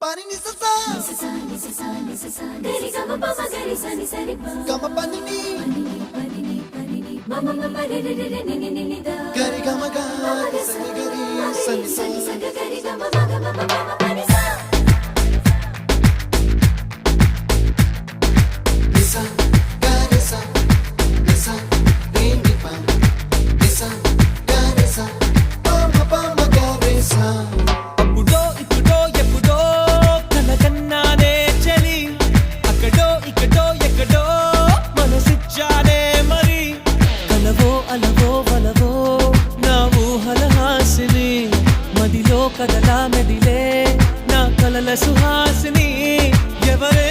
pani ni sa sa gari ga ma pa gari sa ni sa ri pa ga ma pani ni ma ma ma re re re ni ni ni da gari ga ma ga sa ni gari sa ni sa gari ga ma ga ma ma pani sa ni sa gari sa ni sa re ni pa ni sa gari sa pa ma gari sa కదలా మెదిలే నా కలల సుహాసిని ఎవరే